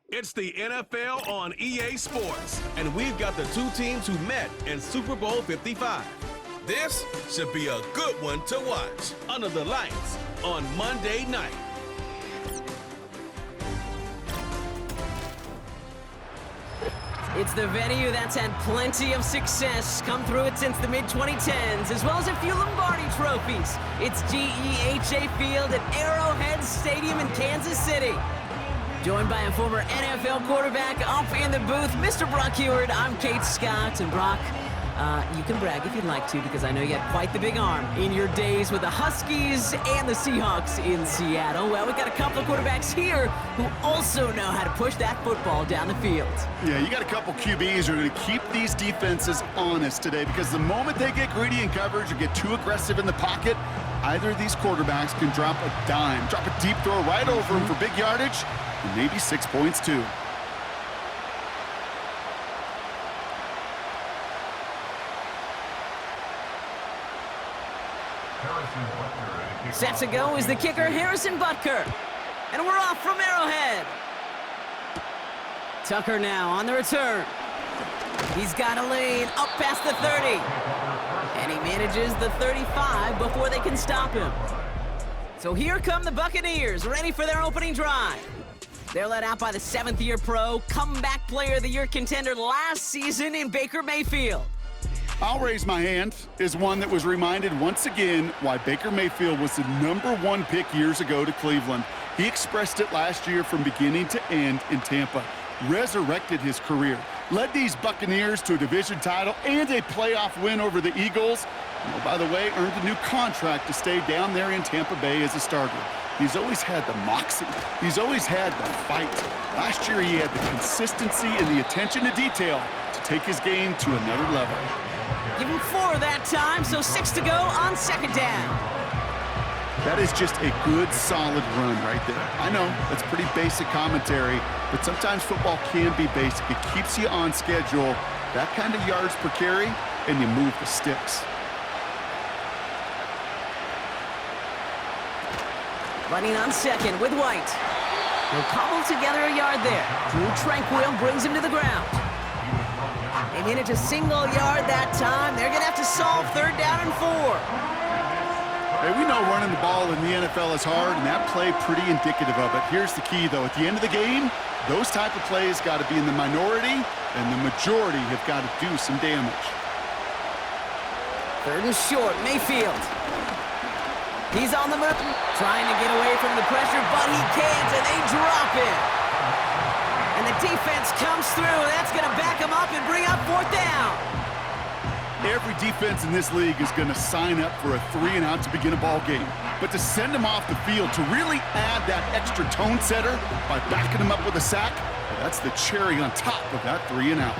It's the NFL on EA Sports, and we've got the two teams who met in Super Bowl 55. This should be a good one to watch under the lights on Monday night. It's the venue that's had plenty of success, come through it since the mid-2010s, as well as a few Lombardi trophies. It's GEHA Field at Arrowhead Stadium in Kansas City. Joined by a former NFL quarterback up in the booth, Mr. Brock Heward. I'm Kate Scott, and Brock, you can brag if you'd like to, because I know you had quite the big arm in your days with the Huskies and the Seahawks in Seattle. Well, we got a couple of quarterbacks here who also know how to push that football down the field. Yeah, you got a couple QBs who are going to keep these defenses honest today, because the moment they get greedy in coverage or get too aggressive in the pocket, either of these quarterbacks can drop a dime, drop a deep throw right over them for big yardage, and maybe 6 points too. Set to go is the kicker, Harrison Butker. And we're off from Arrowhead. Tucker now on the return. He's got a lane up past the 30. And he manages the 35 before they can stop him. So here come the Buccaneers, ready for their opening drive. They're led out by the 7th-year pro, comeback player of the year contender last season in Baker Mayfield. I'll raise my hand as one that was reminded once again why Baker Mayfield was the #1 pick years ago to Cleveland. He expressed it last year from beginning to end in Tampa, resurrected his career, led these Buccaneers to a division title and a playoff win over the Eagles. And, by the way, earned a new contract to stay down there in Tampa Bay as a starter. He's always had the moxie. He's always had the fight. Last year he had the consistency and the attention to detail to take his game to another level. Give him 4 that time, so 6 to go on 2nd down. That is just a good, solid run right there. I know, that's pretty basic commentary, but sometimes football can be basic. It keeps you on schedule, that kind of yards per carry, and you move the sticks. Running on 2nd with White. He'll cobble together a yard there. Drew Tranquil brings him to the ground. They manage a single yard that time. They're going to have to solve 3rd down and 4. Hey, we know running the ball in the NFL is hard, and that play pretty indicative of it. Here's the key, though. At the end of the game, those type of plays got to be in the minority, and the majority have got to do some damage. 3rd and short, Mayfield. He's on the move, trying to get away from the pressure, but he can't, and they drop it. And the defense comes through, and that's going to back him up and bring up 4th down. Every defense in this league is going to sign up for a 3-and-out to begin a ball game. But to send them off the field, to really add that extra tone setter by backing them up with a sack, that's the cherry on top of that 3-and-out.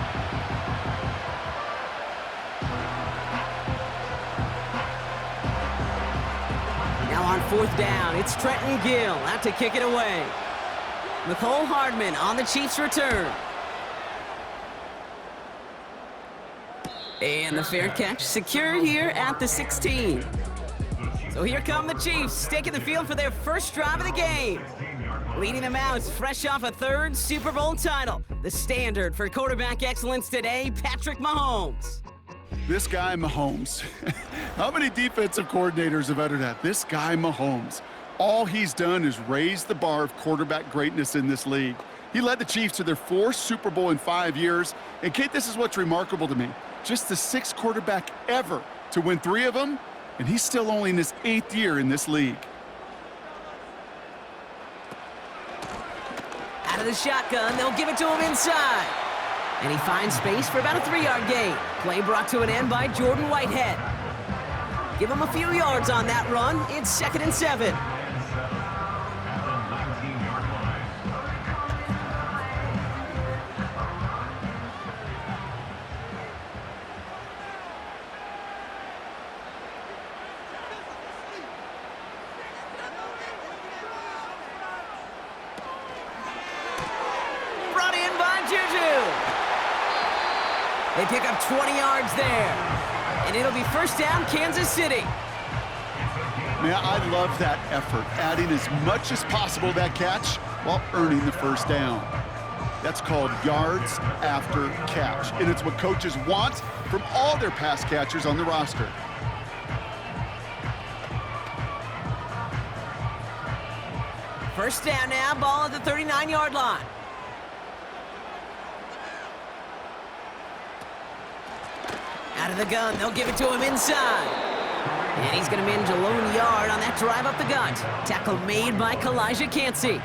Now on 4th down, it's Trenton Gill out to kick it away. Mecole Hardman on the Chiefs' return. And the fair catch secured here at the 16. So here come the Chiefs, taking the field for their first drive of the game. Leading them out, fresh off a 3rd Super Bowl title. The standard for quarterback excellence today, Patrick Mahomes. This guy, Mahomes. How many defensive coordinators have uttered that? This guy, Mahomes. All he's done is raise the bar of quarterback greatness in this league. He led the Chiefs to their 4th Super Bowl in 5 years. And, Kate, this is what's remarkable to me. Just the 6th quarterback ever to win 3 of them, and he's still only in his 8th year in this league. Out of the shotgun, they'll give it to him inside. And he finds space for about a 3-yard gain. Play brought to an end by Jordan Whitehead. Give him a few yards on that run. It's 2nd and 7. Brought in by Juju. They pick up 20 yards there. And it'll be 1st down, Kansas City. Man, I love that effort, adding as much as possible to that catch while earning the 1st down. That's called yards after catch, and it's what coaches want from all their pass catchers on the roster. First down now, ball at the 39-yard line. Out of the gun, they'll give it to him inside. And he's going to manage a lone yard on that drive up the gut. Tackle made by Kalijah Cansey.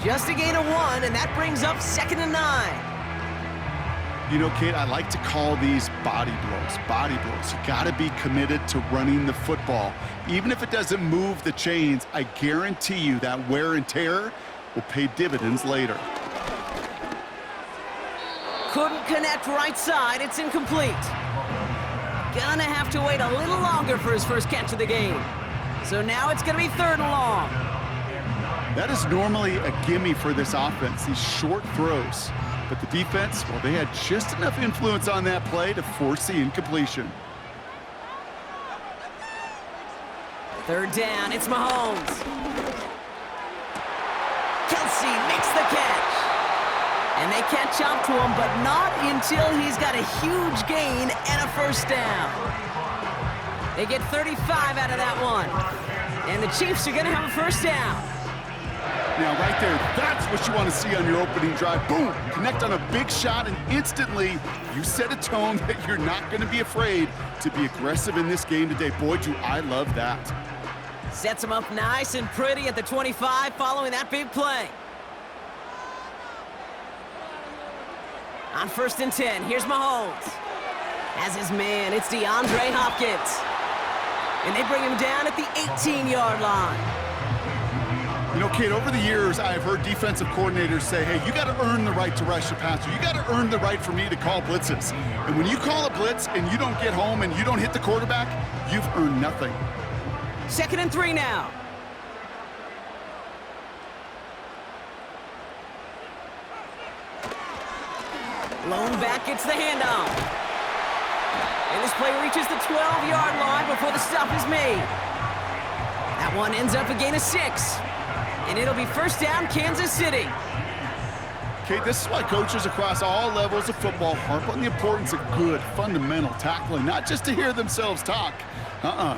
Just a gain of 1, and that brings up 2nd and 9. You know, Kate, I like to call these body blows. Body blows. You got to be committed to running the football. Even if it doesn't move the chains, I guarantee you that wear and tear will pay dividends later. Couldn't connect right side. It's incomplete. Gonna have to wait a little longer for his first catch of the game. So now it's gonna be 3rd and long. That is normally a gimme for this offense, these short throws. But the defense, well, they had just enough influence on that play to force the incompletion. 3rd down, it's Mahomes. Kelsey makes the catch. And they catch up to him, but not until he's got a huge gain and a first down. They get 35 out of that one. And the Chiefs are gonna have a first down. Now, right there, that's what you want to see on your opening drive. Boom! Connect on a big shot, and instantly you set a tone that you're not going to be afraid to be aggressive in this game today. Boy, do I love that. Sets him up nice and pretty at the 25 following that big play. On 1st and 10, here's Mahomes. As his man, it's DeAndre Hopkins. And they bring him down at the 18-yard line. You know, Kate, over the years, I've heard defensive coordinators say, hey, you got to earn the right to rush the passer. You got to earn the right for me to call blitzes. And when you call a blitz and you don't get home and you don't hit the quarterback, you've earned nothing. 2nd and 3 now. Lone back gets the handoff. And this play reaches the 12-yard line before the stop is made. That one ends up a gain of 6. And it'll be first down, Kansas City. Okay, this is why coaches across all levels of football harp on the importance of good, fundamental tackling, not just to hear themselves talk.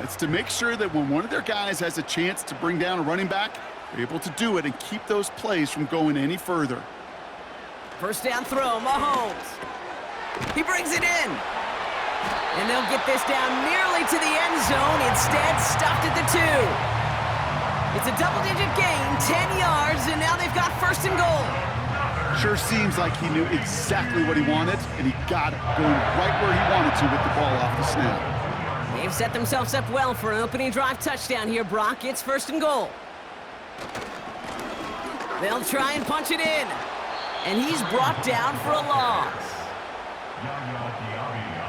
It's to make sure that when one of their guys has a chance to bring down a running back, they're able to do it and keep those plays from going any further. First down throw, Mahomes. He brings it in. And they'll get this down nearly to the end zone. Instead, stopped at the 2. It's a double-digit gain, 10 yards, and now they've got 1st and goal. Sure seems like he knew exactly what he wanted, and he got it, going right where he wanted to with the ball off the snap. They've set themselves up well for an opening drive touchdown here, Brock. It's 1st and goal. They'll try and punch it in. And he's brought down for a loss.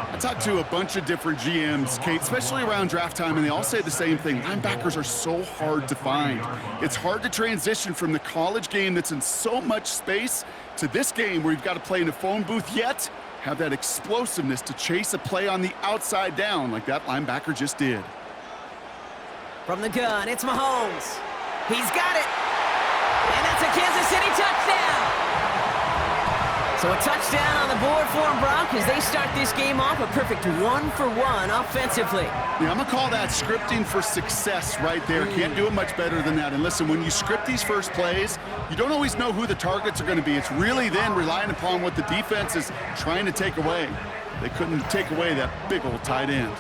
I talked to a bunch of different GMs, Kate, especially around draft time, and they all say the same thing. Linebackers are so hard to find. It's hard to transition from the college game that's in so much space to this game where you've got to play in a phone booth, yet have that explosiveness to chase a play on the outside down like that linebacker just did. From the gun, it's Mahomes. He's got it. And that's a Kansas City touchdown. So a touchdown on the board for them, Brock, as they start this game off a perfect 1-for-1 offensively. Yeah, I'm going to call that scripting for success right there. Can't do it much better than that. And listen, when you script these first plays, you don't always know who the targets are going to be. It's really then relying upon what the defense is trying to take away. They couldn't take away that big old tight end.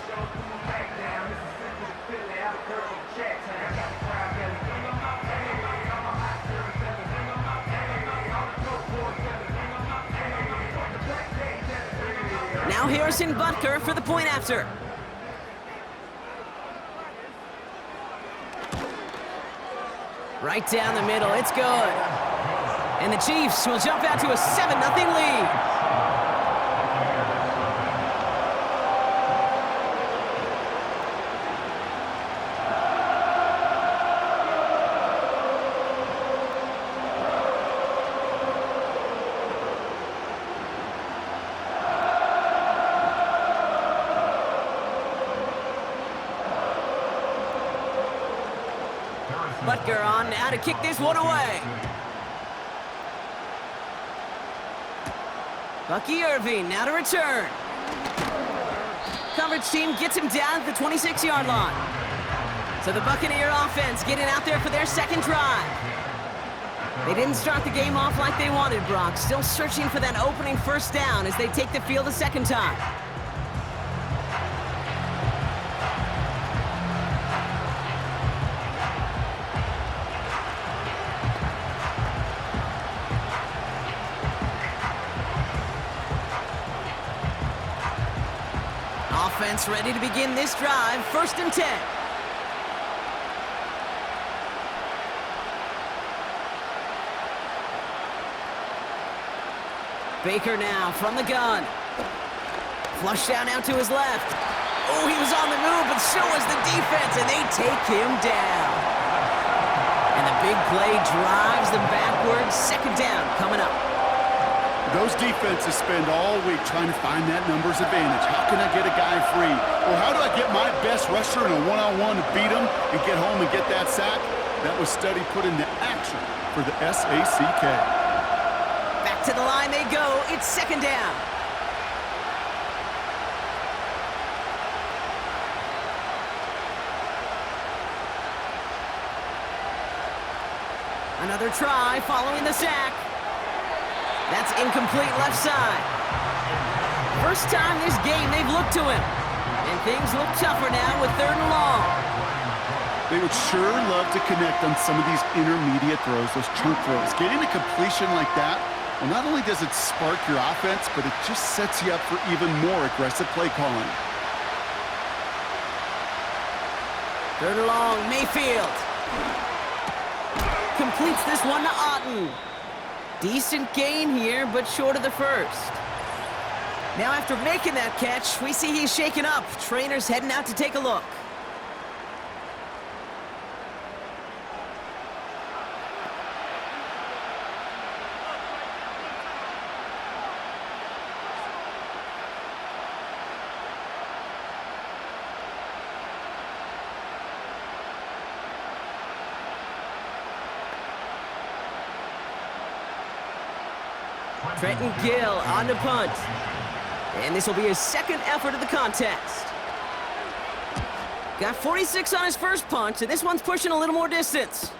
Now Harrison Butker for the point after. Right down the middle, it's good. And the Chiefs will jump out to a 7-0 lead. Butker on now to kick this one away. Bucky Irving now to return. Coverage team gets him down at the 26-yard line. So the Buccaneer offense getting out there for their second drive. They didn't start the game off like they wanted, Brock. Still searching for that opening first down as they take the field a second time. Offense ready to begin this drive. 1st and 10. Baker now from the gun. Flush down out to his left. Oh, he was on the move, but so was the defense, and they take him down. And the big play drives them backwards. 2nd down coming up. Those defenses spend all week trying to find that numbers advantage. How can I get a guy free? Or how do I get my best rusher in a one-on-one to beat him and get home and get that sack? That was study put into action for the SACK. Back to the line they go. It's 2nd down. Another try following the sack. That's incomplete left side. First time this game they've looked to him. And things look tougher now with 3rd and long. They would sure love to connect on some of these intermediate throws, those chunk throws. Getting a completion like that, well, not only does it spark your offense, but it just sets you up for even more aggressive play calling. 3rd and long, Mayfield. Completes this one to Otten. Decent gain here, but short of the first. Now after making that catch, we see he's shaken up. Trainer's heading out to take a look. Trenton Gill on to punt. And this will be his 2nd effort of the contest. Got 46 on his first punt, and this one's pushing a little more distance.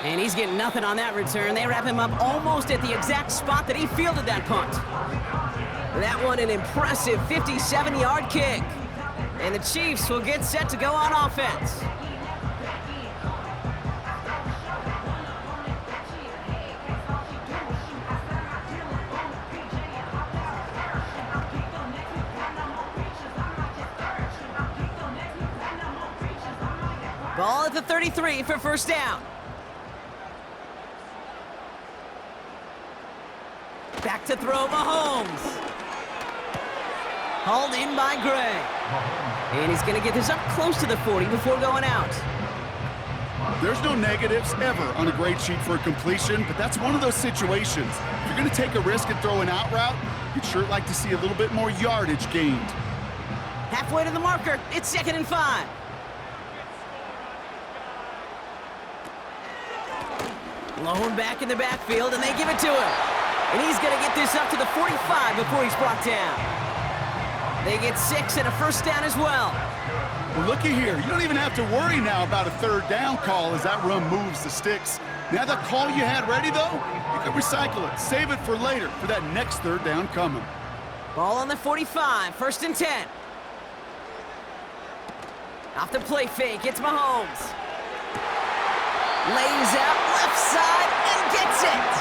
And he's getting nothing on that return. They wrap him up almost at the exact spot that he fielded that punt. That one an impressive 57-yard kick. And the Chiefs will get set to go on offense. Ball at the 33 for 1st down. Back to throw Mahomes. Hauled in by Gray. And he's going to get this up close to the 40 before going out. There's no negatives ever on a grade sheet for a completion, but that's one of those situations. If you're going to take a risk and throw an out route, you'd sure like to see a little bit more yardage gained. Halfway to the marker, it's 2nd and 5. Lone back in the backfield, and they give it to him. And he's going to get this up to the 45 before he's brought down. They get 6 and a 1st down as well. Well, looky here. You don't even have to worry now about a 3rd down call as that run moves the sticks. Now that call you had ready, though, you can recycle it. Save it for later for that next 3rd down coming. Ball on the 45, 1st and 10. Off the play fake, it's Mahomes. Lays out left side and gets it.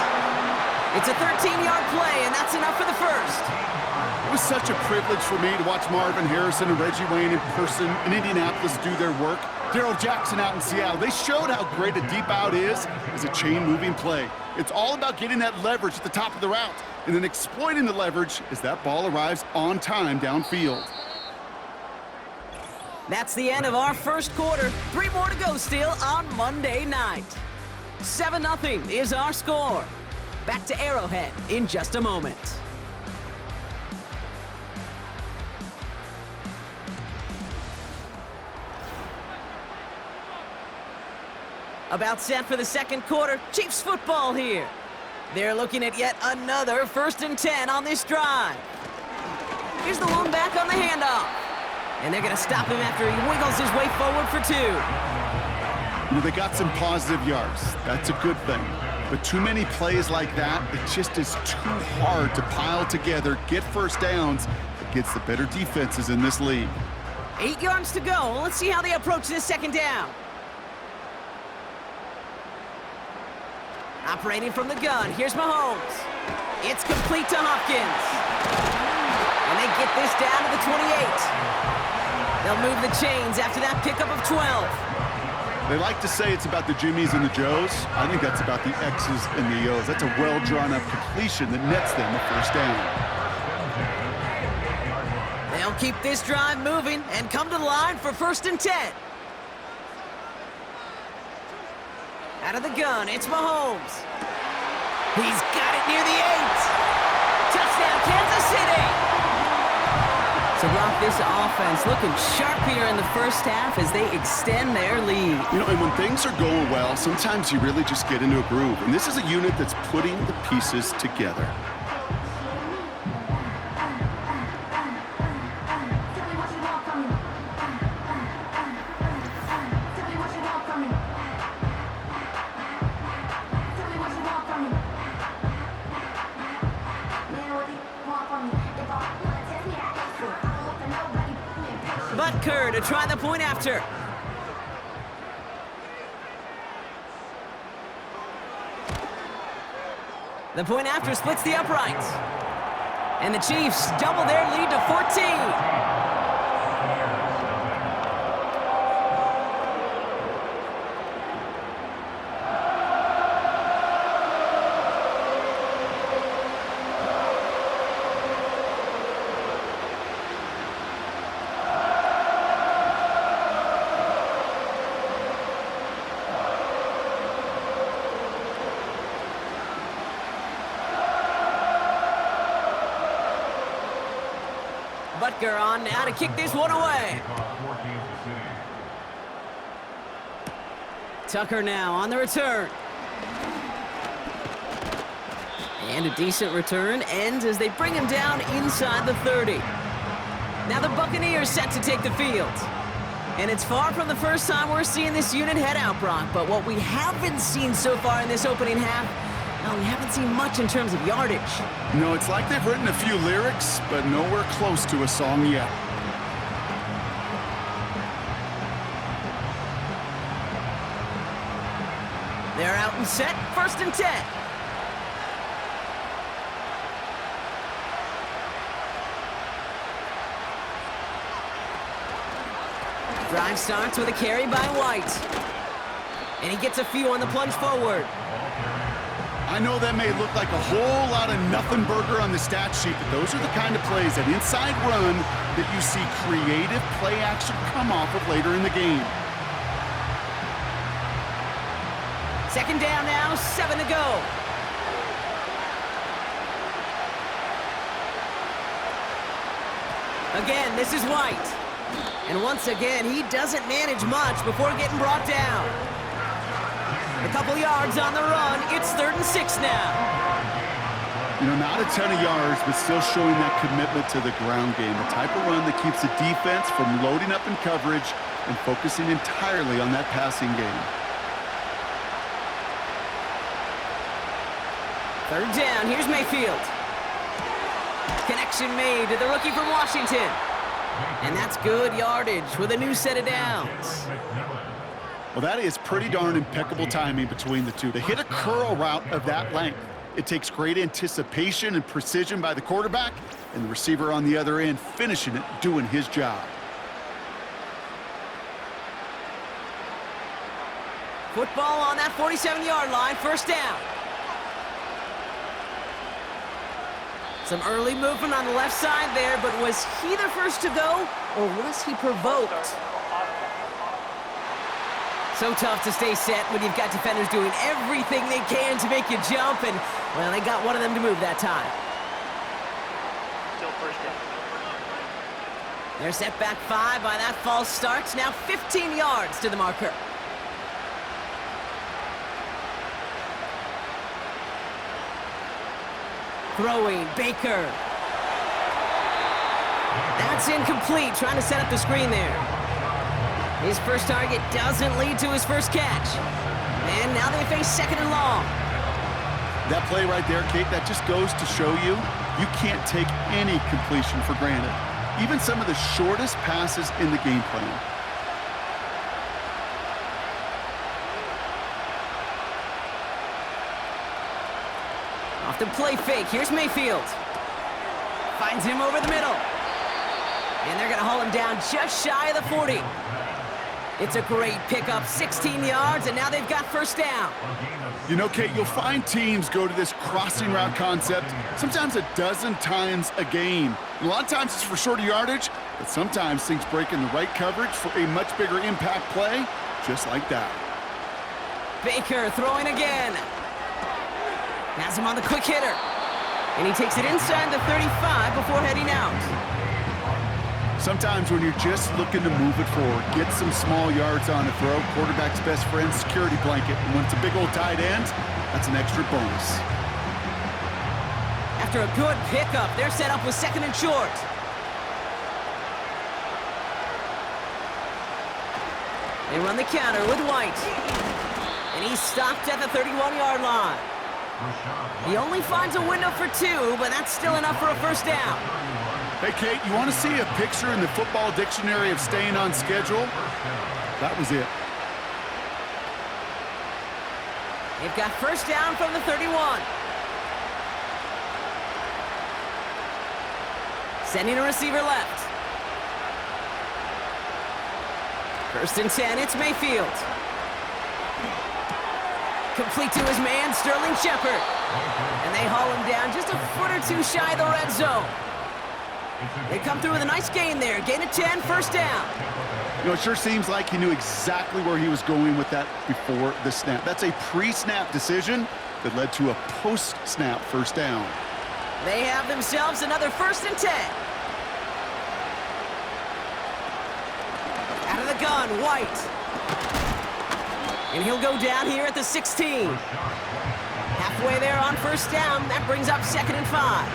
It's a 13-yard play, and that's enough for the first. It was such a privilege for me to watch Marvin Harrison and Reggie Wayne in person in Indianapolis do their work. Darrell Jackson out in Seattle. They showed how great a deep out is as a chain-moving play. It's all about getting that leverage at the top of the route and then exploiting the leverage as that ball arrives on time downfield. That's the end of our first quarter. 3 more to go still on Monday night. 7-0 is our score. Back to Arrowhead in just a moment. About set for the second quarter. Chiefs football here. They're looking at yet another 1st and 10 on this drive. Here's the lone back on the handoff. And they're going to stop him after he wiggles his way forward for 2. You know, they got some positive yards. That's a good thing. But too many plays like that, it just is too hard to pile together, get first downs against the better defenses in this league. 8 yards to go. Let's see how they approach this 2nd down. Operating from the gun, here's Mahomes. It's complete to Hopkins. And they get this down to the 28. They'll move the chains after that pickup of 12. They like to say it's about the Jimmies and the Joes. I think that's about the X's and the O's. That's a well-drawn-up completion that nets them a first down. They'll keep this drive moving and come to the line for 1st and 10. Out of the gun, it's Mahomes. He's got it near the 8. Touchdown, Kansas City! So, Brock, this offense looking sharp here in the first half as they extend their lead. You know, and when things are going well, sometimes you really just get into a groove. And this is a unit that's putting the pieces together. Butker to try the point after. The point after splits the uprights. And the Chiefs double their lead to 14. Butker on now to kick this one away. Tucker now on the return. And a decent return ends as they bring him down inside the 30. Now the Buccaneers set to take the field. And it's far from the first time we're seeing this unit head out, Brock. But what we haven't seen so far in this opening half, well, we haven't seen much in terms of yardage. No, it's like they've written a few lyrics, but nowhere close to a song yet. They're out and set, 1st and 10. Drive starts with a carry by White. And he gets a few on the plunge forward. I know that may look like a whole lot of nothing burger on the stat sheet, but those are the kind of plays, that inside run, that you see creative play action come off of later in the game. 2nd down now, 7 to go. Again, this is White. And once again, he doesn't manage much before getting brought down. A couple yards on the run. It's 3rd and 6 now. You know, not a ton of yards, but still showing that commitment to the ground game. The type of run that keeps the defense from loading up in coverage and focusing entirely on that passing game. 3rd down. Here's Mayfield. Connection made to the rookie from Washington. And that's good yardage with a new set of downs. Well, that is pretty darn impeccable timing between the two. To hit a curl route of that length, it takes great anticipation and precision by the quarterback, and the receiver on the other end finishing it, doing his job. Football on that 47-yard line, 1st down. Some early movement on the left side there, but was he the first to go, or was he provoked? So tough to stay set when you've got defenders doing everything they can to make you jump, and, well, they got one of them to move that time. Still 1st down. They're set back 5 by that false start. Now 15 yards to the marker. Throwing, Baker. That's incomplete, trying to set up the screen there. His first target doesn't lead to his first catch. And now they face second and long. That play right there, Kate, that just goes to show you, you can't take any completion for granted. Even some of the shortest passes in the game plan. Off the play fake, here's Mayfield. Finds him over the middle. And they're gonna haul him down just shy of the 40. It's a great pickup, 16 yards, and now they've got first down. You know, Kate, you'll find teams go to this crossing route concept sometimes a dozen times a game. And a lot of times it's for shorter yardage, but sometimes things break in the right coverage for a much bigger impact play, just like that. Baker throwing again. Has him on the quick hitter. And he takes it inside the 35 before heading out. Sometimes when you're just looking to move it forward, get some small yards on a throw, quarterback's best friend, security blanket. And when it's a big old tight end, that's an extra bonus. After a good pickup, they're set up with second and short. They run the counter with White. And he's stopped at the 31-yard line. He only finds a window for two, but that's still enough for a first down. Hey, Kate, you want to see a picture in the football dictionary of staying on schedule? That was it. They've got first down from the 31. Sending a receiver left. First and 10, it's Mayfield. Complete to his man, Sterling Shepard. And they haul him down just a foot or two shy of the red zone. They come through with a nice gain there. Gain of 10, first down. You know, it sure seems like he knew exactly where he was going with that before the snap. That's a pre-snap decision that led to a post-snap first down. They have themselves another first and 10. Out of the gun, White. And he'll go down here at the 16. Halfway there on first down. That brings up second and 5.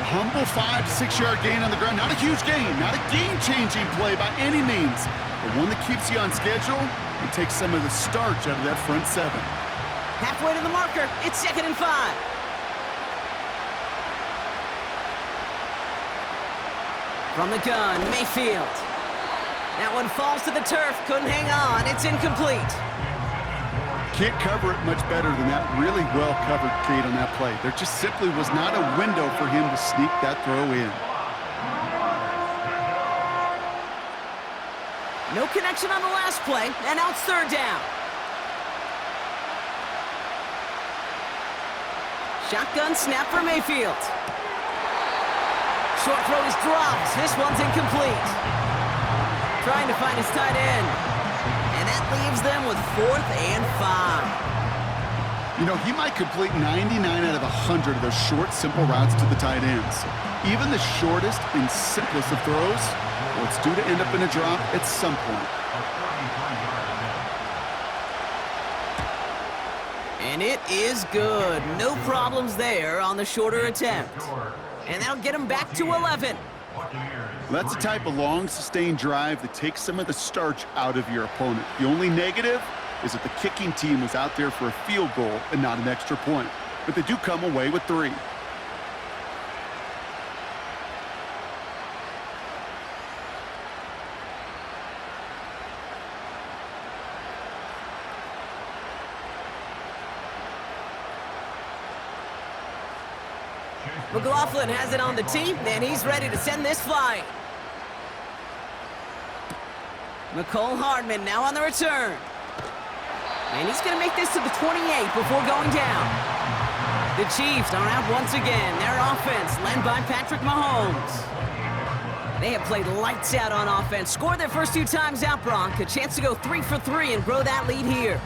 Humble 5 to 6 yard gain on the ground. Not a huge gain, not a game-changing play by any means, but one that keeps you on schedule and takes some of the starch out of that front seven. Halfway to the marker, it's second and 5. From the gun, Mayfield. That one falls to the turf, couldn't hang on, it's incomplete. Can't cover it much better than that. Really well covered, Kate, on that play. There just simply was not a window for him to sneak that throw in. No connection on the last play, and now it's third down. Shotgun snap for Mayfield. Short throw is dropped. This one's incomplete. Trying to find his tight end. And that leaves them with 4th and 5. You know, he might complete 99 out of 100 of those short, simple routes to the tight ends. Even the shortest and simplest of throws, well, it's due to end up in a drop at some point. And it is good. No problems there on the shorter attempt. And that'll get him back to 11. Well, that's the type of long, sustained drive that takes some of the starch out of your opponent. The only negative is that the kicking team was out there for a field goal and not an extra point. But they do come away with 3. McLaughlin has it on the tee, and he's ready to send this flying. McCole Hardman now on the return. And he's going to make this to the 28 before going down. The Chiefs are out once again. Their offense led by Patrick Mahomes. They have played lights out on offense. Scored their first 2 times out, Bronk. A chance to go 3 for 3 and grow that lead here.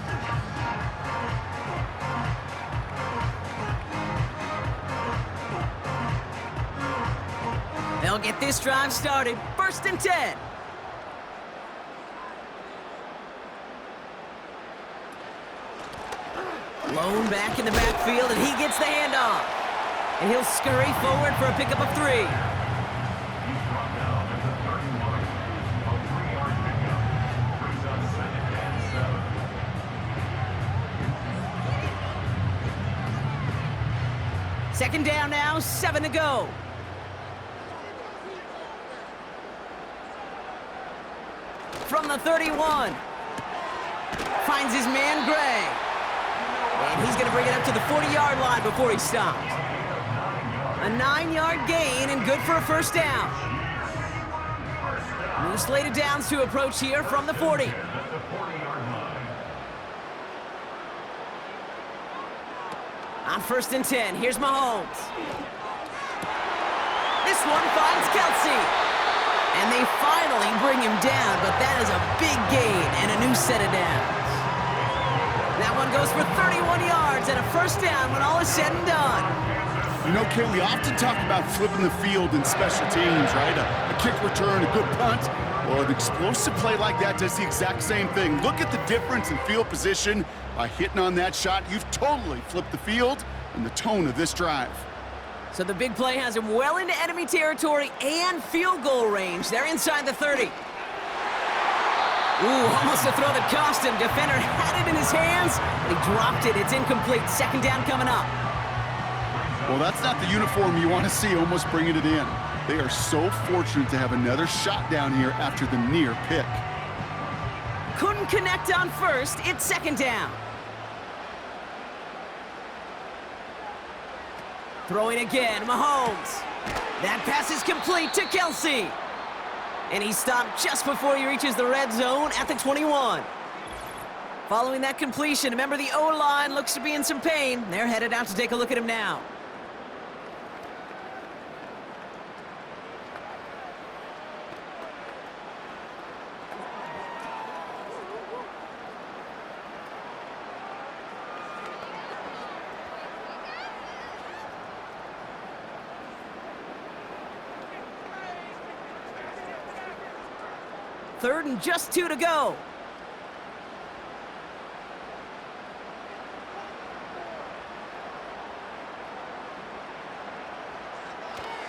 They'll get this drive started. First and 10. Lone back in the backfield, and he gets the handoff. And he'll scurry forward for a pickup of 3. Second down now, 7 to go. From the 31. Finds his man, Gray. And he's going to bring it up to the 40-yard line before he stops. A 9-yard gain and good for a first down. New slate of downs to approach here from the 40. On 1st and 10, here's Mahomes. This one finds Kelsey. And they finally bring him down, but that is a big gain and a new set of downs. That one goes for 31 yards and a first down when all is said and done. You know, Ken, we often talk about flipping the field in special teams, right? A kick return, a good punt. Well, an explosive play like that does the exact same thing. Look at the difference in field position. By hitting on that shot, you've totally flipped the field and the tone of this drive. So the big play has him well into enemy territory and field goal range. They're inside the 30. Ooh, almost a throw that cost him. Defender had it in his hands, but he dropped it. It's incomplete. Second down coming up. Well, that's not the uniform you want to see almost bringing it in. They are so fortunate to have another shot down here after the near pick. Couldn't connect on first. It's second down. Throwing again, Mahomes. That pass is complete to Kelsey. And he stopped just before he reaches the red zone at the 21. Following that completion, remember the O-line looks to be in some pain. They're headed out to take a look at him now. Third and just 2 to go.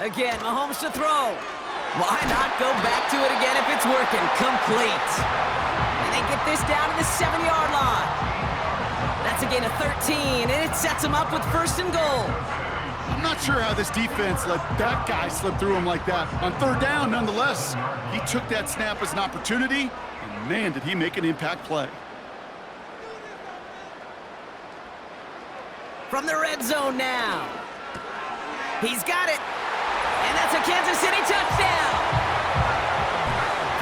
Again, Mahomes to throw. Why not go back to it again if it's working? Complete. And they get this down to the 7-yard line. That's a gain of 13, and it sets them up with 1st and goal. I'm not sure how this defense let that guy slip through him like that. On 3rd down, nonetheless, he took that snap as an opportunity, and man, did he make an impact play. From the red zone now. He's got it. And that's a Kansas City touchdown.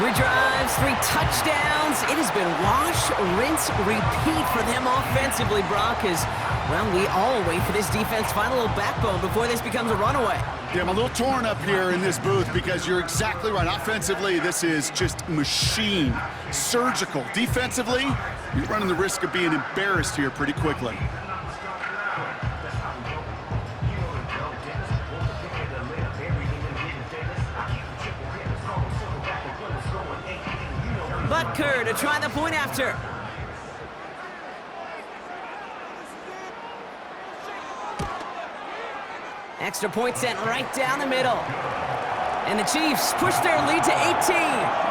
3 drives, 3 touchdowns. It has been wash, rinse, repeat for them offensively, Brock, as, well, we all wait for this defense to find a little backbone before this becomes a runaway. Yeah, I'm a little torn up here in this booth because you're exactly right. Offensively, this is just machine, surgical. Defensively, you're running the risk of being embarrassed here pretty quickly. Butker to try the point after. Extra point sent right down the middle. And the Chiefs push their lead to 18.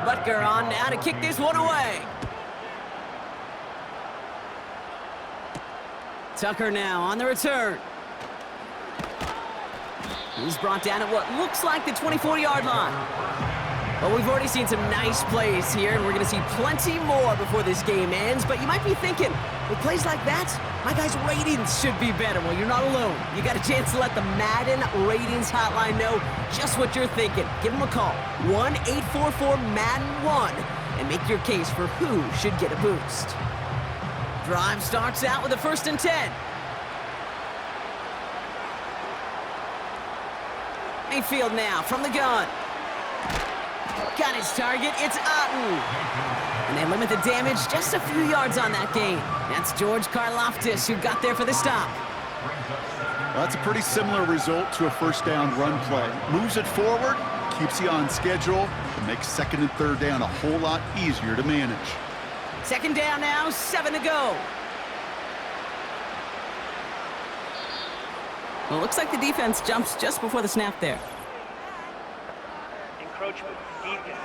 Butker on now to kick this one away. Tucker now on the return. He's brought down at what looks like the 24-yard line. But we've already seen some nice plays here, and we're going to see plenty more before this game ends. But you might be thinking, with plays like that, my guys' ratings should be better. Well, you're not alone. You got a chance to let the Madden ratings hotline know just what you're thinking. Give them a call, 1-844-MADDEN-1, and make your case for who should get a boost. Drive starts out with a 1st and 10. Mayfield now from the gun. Got his target, it's Otten. And they limit the damage just a few yards on that gain. That's George Karlaftis who got there for the stop. Well, that's a pretty similar result to a first down run play. Moves it forward, keeps you on schedule, and makes second and third down a whole lot easier to manage. Second down now, 7 to go. Well, it looks like the defense jumps just before the snap there. Encroachment, defense.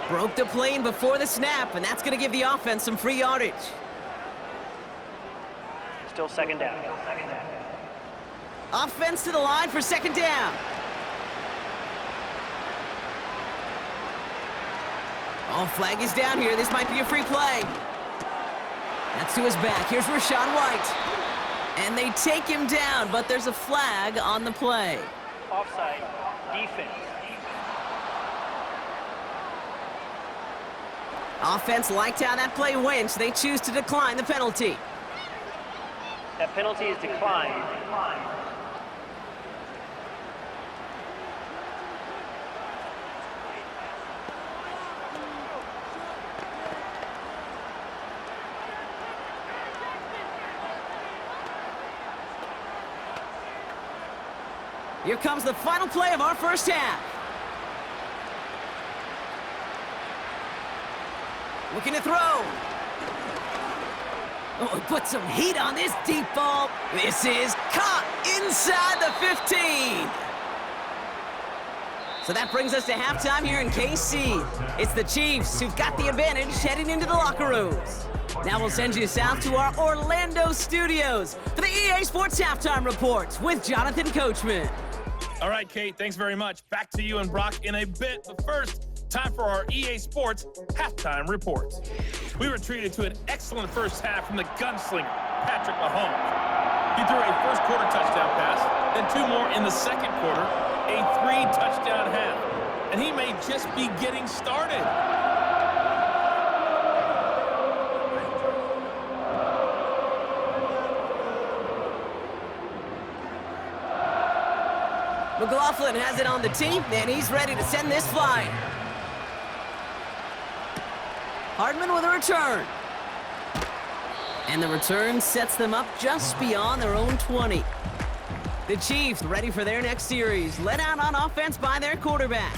Broke the plane before the snap, and that's going to give the offense some free yardage. Still second down. Offense to the line for second down. Oh, flag is down here. This might be a free play. That's to his back. Here's Rashawn White. And they take him down, but there's a flag on the play. Offside, defense. Offense liked how that play went, so they choose to decline the penalty. That penalty is declined. Here comes the final play of our first half. Looking to throw. Oh, he put some heat on this deep ball. This is caught inside the 15. So that brings us to halftime here in KC. It's the Chiefs who've got the advantage heading into the locker rooms. Now we'll send you south to our Orlando studios for the EA Sports Halftime Report with Jonathan Coachman. All right, Kate, thanks very much. Back to you and Brock in a bit. But first, time for our EA Sports Halftime Report. We were treated to an excellent first half from the gunslinger, Patrick Mahomes. He threw a first-quarter touchdown pass, then 2 more in the second quarter, a 3-touchdown half. And he may just be getting started. McLaughlin has it on the tee, and he's ready to send this flying. Hardman with a return. And the return sets them up just beyond their own 20. The Chiefs ready for their next series, led out on offense by their quarterback.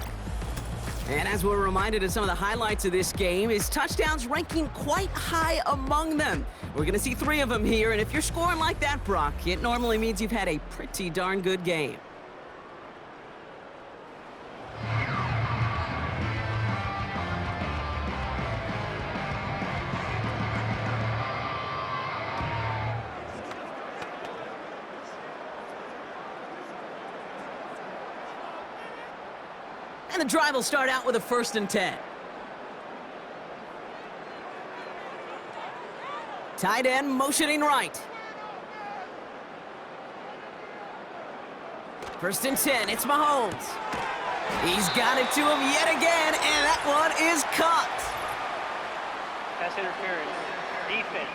And as we're reminded of some of the highlights of this game, his touchdowns ranking quite high among them. We're going to see 3 of them here, and if you're scoring like that, Brock, it normally means you've had a pretty darn good game. And the drive will start out with a 1st and 10. Tight end motioning right. 1st and 10, it's Mahomes. He's got it to him yet again, and that one is caught. Pass interference, defense.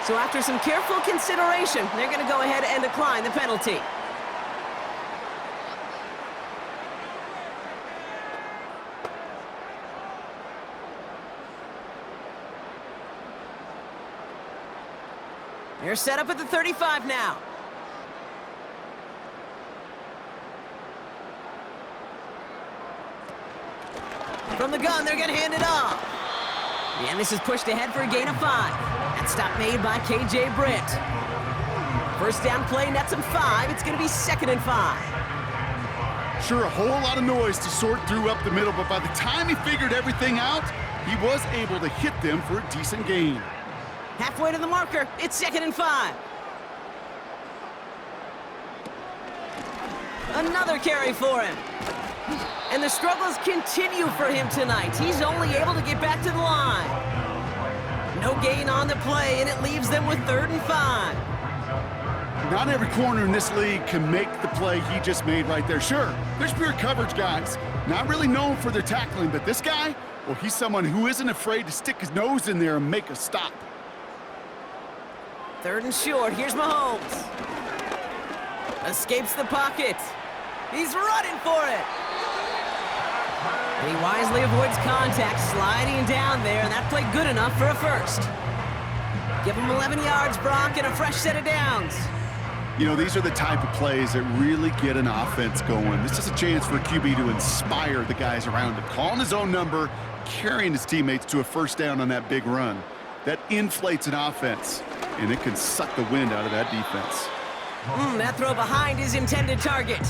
So after some careful consideration, they're going to go ahead and decline the penalty. They're set up at the 35 now. From the gun, they're going to hand it off. And this is pushed ahead for a gain of 5. That stop made by KJ Britt. First down play nets him 5. It's going to be 2nd and 5. Sure, a whole lot of noise to sort through up the middle, but by the time he figured everything out, he was able to hit them for a decent gain. Halfway to the marker, it's 2nd and 5. Another carry for him. And the struggles continue for him tonight. He's only able to get back to the line. No gain on the play, and it leaves them with 3rd and 5. Not every corner in this league can make the play he just made right there. Sure, there's pure coverage guys, not really known for their tackling, but this guy, well, he's someone who isn't afraid to stick his nose in there and make a stop. Third and short. Here's Mahomes. Escapes the pocket. He's running for it. And he wisely avoids contact, sliding down there, and that played good enough for a first. Give him 11 yards, Brock, and a fresh set of downs. You know, these are the type of plays that really get an offense going. This is a chance for a QB to inspire the guys around him. Calling his own number, carrying his teammates to a first down on that big run. That inflates an offense, and it can suck the wind out of that defense. That throw behind his intended target.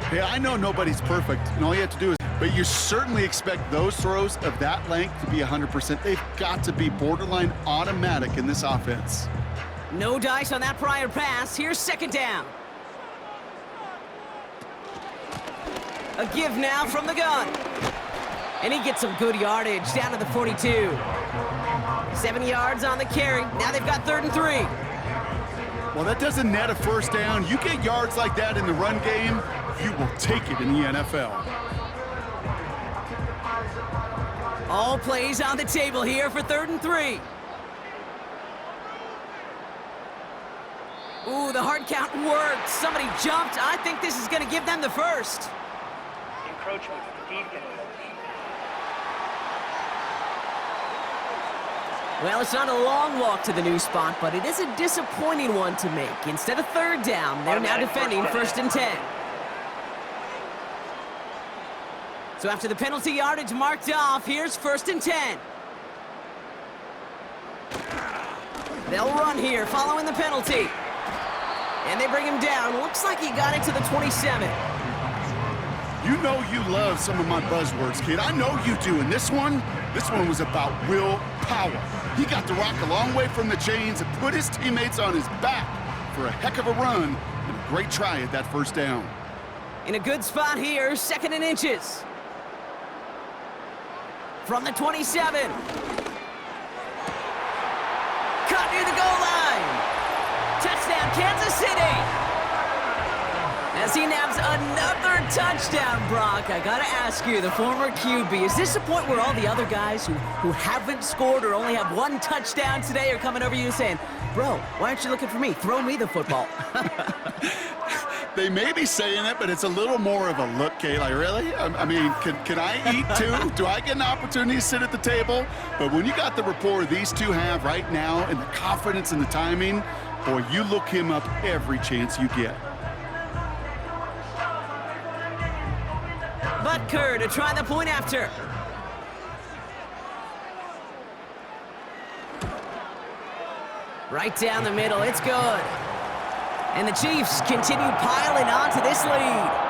Hey, I know nobody's perfect, and all you have to do is, but you certainly expect those throws of that length to be 100%. They've got to be borderline automatic in this offense. No dice on that prior pass. Here's second down. A give now from the gun. And he gets some good yardage down to the 42. 7 yards on the carry. Now they've got 3rd and 3. Well, that doesn't net a first down. You get yards like that in the run game, you will take it in the NFL. All plays on the table here for 3rd and 3. Ooh, the hard count worked. Somebody jumped. I think this is going to give them the first. Encroachment, defense. Well, it's not a long walk to the new spot, but it is a disappointing one to make. Instead of 3rd down, they're now defending 1st and 10. So after the penalty yardage marked off, here's 1st and 10. They'll run here following the penalty. And they bring him down. Looks like he got into the 27. You know you love some of my buzzwords, kid. I know you do. And this one was about willpower. He got the rock a long way from the chains and put his teammates on his back for a heck of a run and a great try at that first down. In a good spot here, 2nd and inches. From the 27. Cut near the goal line. Touchdown, Kansas City. As he nabs another touchdown, Brock, I gotta ask you, the former QB, is this the point where all the other guys who haven't scored or only have 1 touchdown today are coming over you and saying, bro, why aren't you looking for me? Throw me the football. They may be saying it, but it's a little more of a look, Kay. Like, really? I mean, can I eat too? Do I get an opportunity to sit at the table? But when you got the rapport these two have right now and the confidence and the timing, boy, you look him up every chance you get. Butker to try the point after. Right down the middle, it's good. And the Chiefs continue piling on to this lead.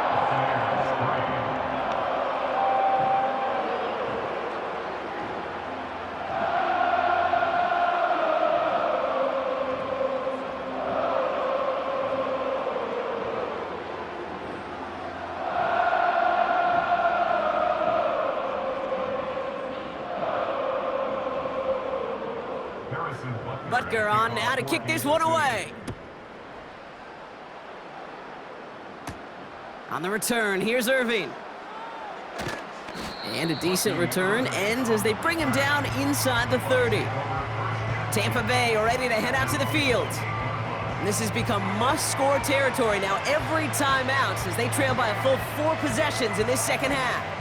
Butker on now to kick this one away. On the return, here's Irving. And a decent return ends as they bring him down inside the 30. Tampa Bay are ready to head out to the field. And this has become must-score territory now every time out as they trail by a full 4 possessions in this second half.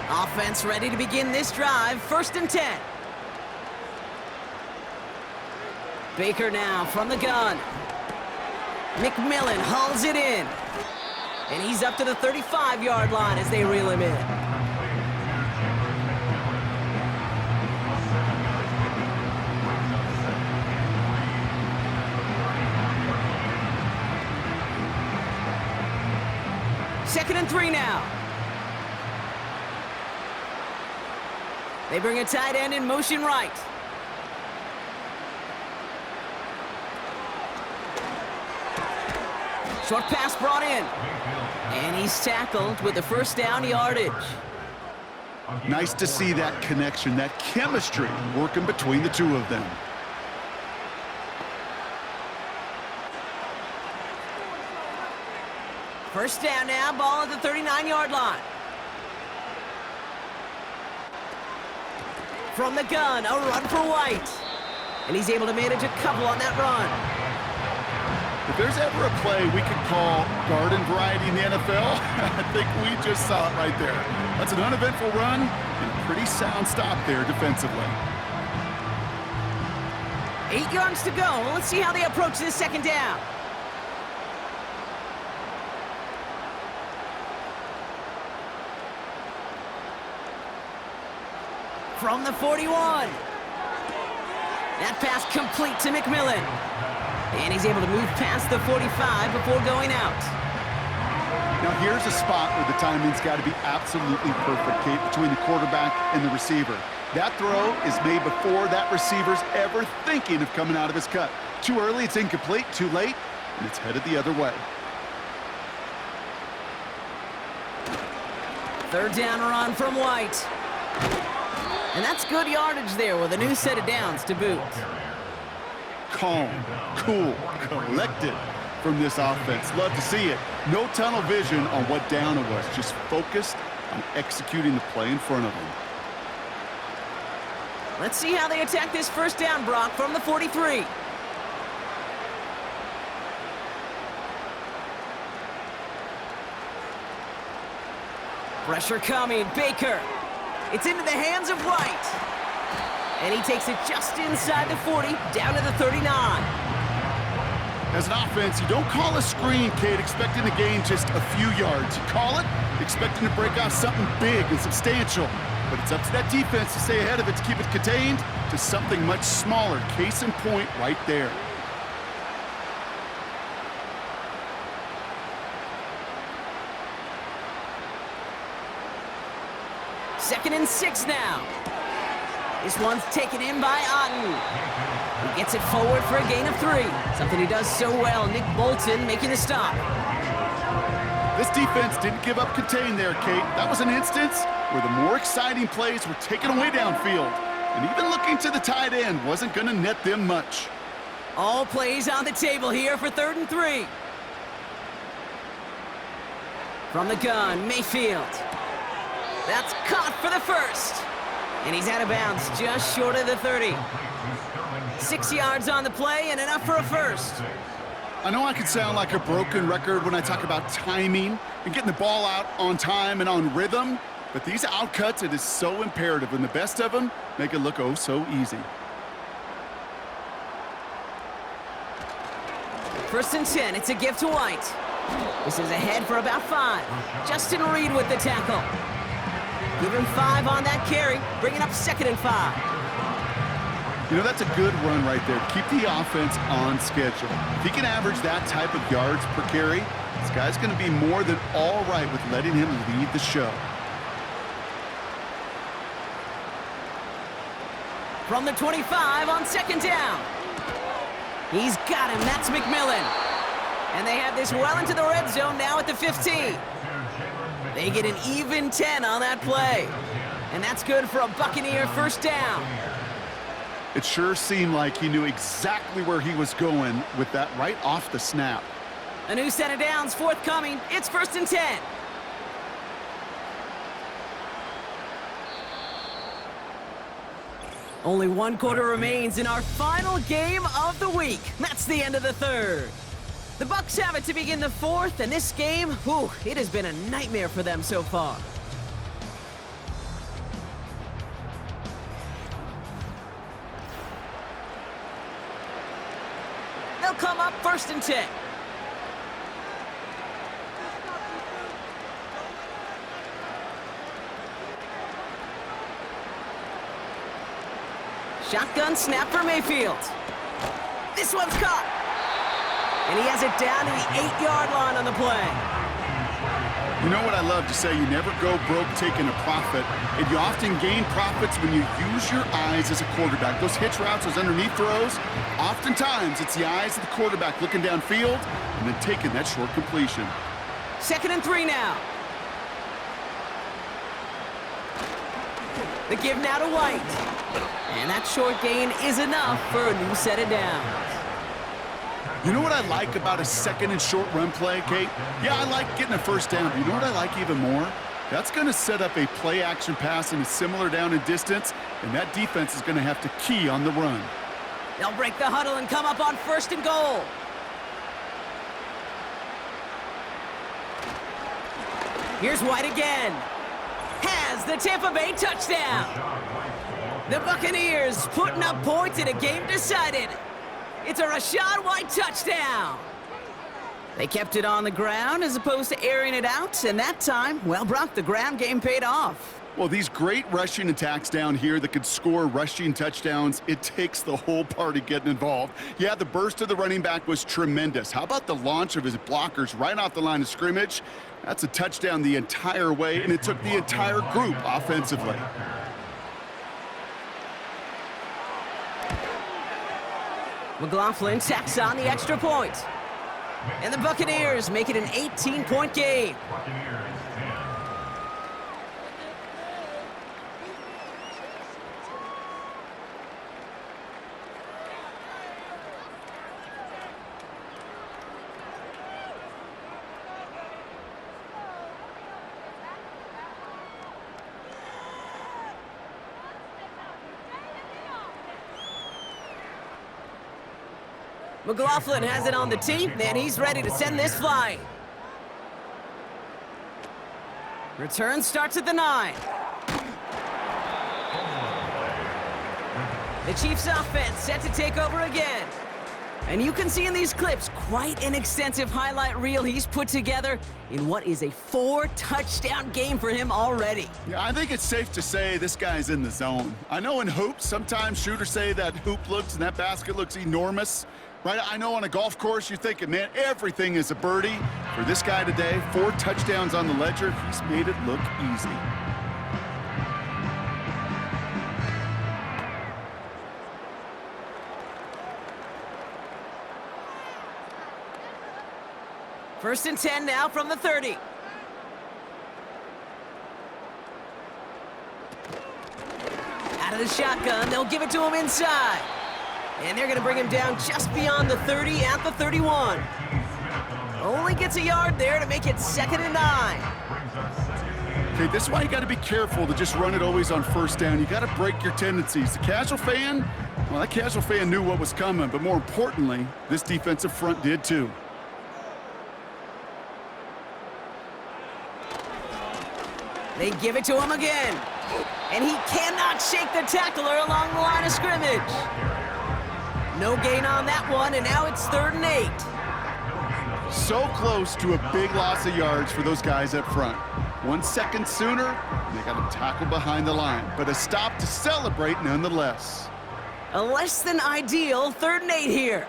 Offense ready to begin this drive, 1st and 10. Baker now from the gun. McMillan hauls it in. And he's up to the 35-yard line as they reel him in. Second and 3 now. They bring a tight end in motion right. Short pass brought in. And he's tackled with the first down yardage. Nice to see that connection, that chemistry working between the two of them. First down now, ball at the 39-yard line. From the gun, a run for White. And he's able to manage a couple on that run. If there's ever a play we could call garden variety in the NFL, I think we just saw it right there. That's an uneventful run and a pretty sound stop there defensively. 8 yards to go. Let's see how they approach this second down. From the 41. That pass complete to McMillan. And he's able to move past the 45 before going out. Now here's a spot where the timing's got to be absolutely perfect, Kate, between the quarterback and the receiver. That throw is made before that receiver's ever thinking of coming out of his cut. Too early, it's incomplete. Too late, and it's headed the other way. Third down run from White. And that's good yardage there with a new set of downs to boot. Calm, cool, collected from this offense. Love to see it. No tunnel vision on what down it was. Just focused on executing the play in front of them. Let's see how they attack this first down, Brock, from the 43. Pressure coming, Baker. It's into the hands of White. And he takes it just inside the 40, down to the 39. As an offense, you don't call a screen, Kate, expecting to gain just a few yards. You call it expecting to break off something big and substantial. But it's up to that defense to stay ahead of it, to keep it contained to something much smaller. Case in point right there. Second and 6 now. This one's taken in by Otten. He gets it forward for a gain of 3. Something he does so well. Nick Bolton making the stop. This defense didn't give up contain there, Kate. That was an instance where the more exciting plays were taken away downfield. And even looking to the tight end wasn't going to net them much. All plays on the table here for 3rd and 3. From the gun, Mayfield. That's caught for the first. And he's out of bounds just short of the 30. 6 yards on the play and enough for a first. I know I could sound like a broken record when I talk about timing and getting the ball out on time and on rhythm, but these outcuts, it is so imperative, and the best of them make it look oh so easy. 1st and 10, it's a gift to White. This is ahead for about 5. Justin Reed with the tackle. Give him 5 on that carry, bringing up 2nd and 5. You know, that's a good run right there. Keep the offense on schedule. If he can average that type of yards per carry, this guy's going to be more than all right with letting him lead the show. From the 25 on 2nd down. He's got him. That's McMillan. And they have this well into the red zone now at the 15. They get an even 10 on that play. And that's good for a Buccaneer first down. It sure seemed like he knew exactly where he was going with that right off the snap. A new set of downs forthcoming. It's 1st and 10. Only 1 quarter remains in our final game of the week. That's the end of the 3rd. The Bucs have it to begin the 4th, and this game, whew, it has been a nightmare for them so far. They'll come up 1st and 10. Shotgun snap for Mayfield. This one's caught. And he has it down to the 8-yard line on the play. You know what I love to say? You never go broke taking a profit, and you often gain profits when you use your eyes as a quarterback. Those hitch routes, those underneath throws, oftentimes it's the eyes of the quarterback looking downfield and then taking that short completion. 2nd and 3 now. The give now to White. And that short gain is enough for a new set of downs. You know what I like about a 2nd and short run play, Kate? Yeah, I like getting a first down, but you know what I like even more? That's going to set up a play-action pass in a similar down and distance, and that defense is going to have to key on the run. They'll break the huddle and come up on 1st and goal. Here's White again. Has the Tampa Bay touchdown. The Buccaneers putting up points in a game decided. It's a Rachaad White touchdown. They kept it on the ground as opposed to airing it out, and that time, well, Brock, the ground game paid off. Well, these great rushing attacks down here that could score rushing touchdowns, it takes the whole party getting involved. Yeah, the burst of the running back was tremendous. How about the launch of his blockers right off the line of scrimmage? That's a touchdown the entire way, and it took the entire group offensively. McLaughlin tacks on the extra point. And the Buccaneers make it an 18-point game. McLaughlin has it on the tee, and he's ready to send this flying. Return starts at the 9. The Chiefs' offense set to take over again. And you can see in these clips quite an extensive highlight reel he's put together in what is a 4-touchdown game for him already. Yeah, I think it's safe to say this guy's in the zone. I know in hoops, sometimes shooters say that hoop looks and that basket looks enormous. Right, I know on a golf course you're thinking, man, everything is a birdie. For this guy today, 4 touchdowns on the ledger, he's made it look easy. First and 10 now from the 30. Out of the shotgun, they'll give it to him inside. And they're going to bring him down just beyond the 30 at the 31. Only gets a yard there to make it 2nd and 9. Okay, this is why you got to be careful to just run it always on 1st down. You got to break your tendencies. The casual fan, well, that casual fan knew what was coming, but more importantly, this defensive front did too. They give it to him again. And he cannot shake the tackler along the line of scrimmage. No gain on that one, and now it's 3rd and 8. So close to a big loss of yards for those guys up front. 1 second sooner, and they got him tackled behind the line. But a stop to celebrate nonetheless. A less than ideal 3rd and 8 here.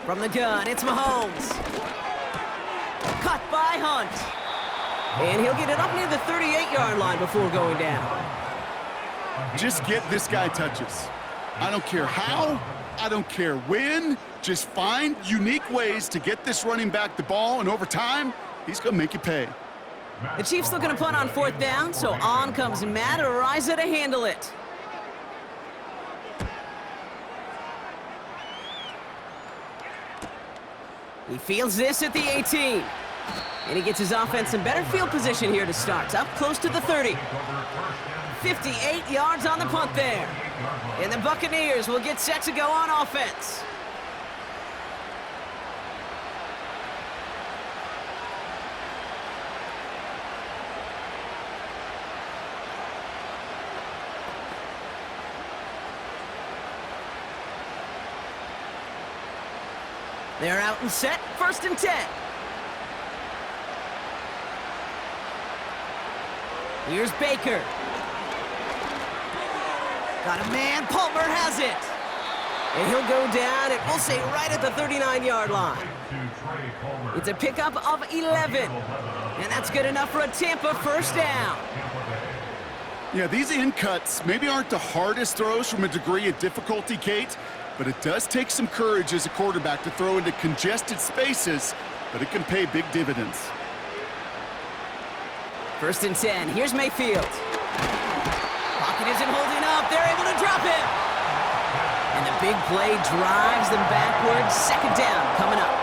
From the gun, it's Mahomes. Cut by Hunt. And he'll get it up near the 38-yard line before going down. Just get this guy touches. I don't care how, I don't care when. Just find unique ways to get this running back the ball, and over time, he's going to make you pay. The Chiefs looking to punt on 4th down, so on comes Matt Araiza to handle it. He fields this at the 18. And he gets his offense in better field position here to start. Up close to the 30. 58 yards on the punt there. And the Buccaneers will get set to go on offense. They're out and set, 1st and 10. Here's Baker. Got a man, Palmer has it. And he'll go down, and we'll say right at the 39-yard line. It's a pickup of 11. And that's good enough for a Tampa 1st down. Yeah, these in cuts maybe aren't the hardest throws from a degree of difficulty, Kate, but it does take some courage as a quarterback to throw into congested spaces, but it can pay big dividends. 1st and 10. Here's Mayfield. Pocket isn't holding up. They're able to drop him. And the big play drives them backwards. 2nd down coming up.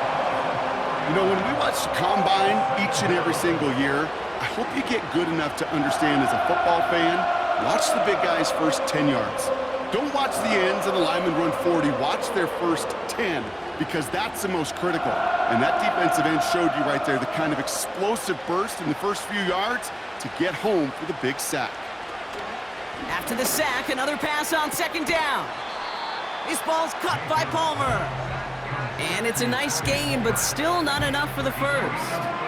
You know, when we watch the combine, each each and every single year. I hope you get good enough to understand as a football fan, watch the big guys' first 10 yards. Don't watch the ends and the linemen run 40. Watch their first 10 because that's the most critical. And that defensive end showed you right there the kind of explosive burst in the first few yards to get home for the big sack. After the sack, another pass on second down. This ball's cut by Palmer. And it's a nice gain, but still not enough for the first.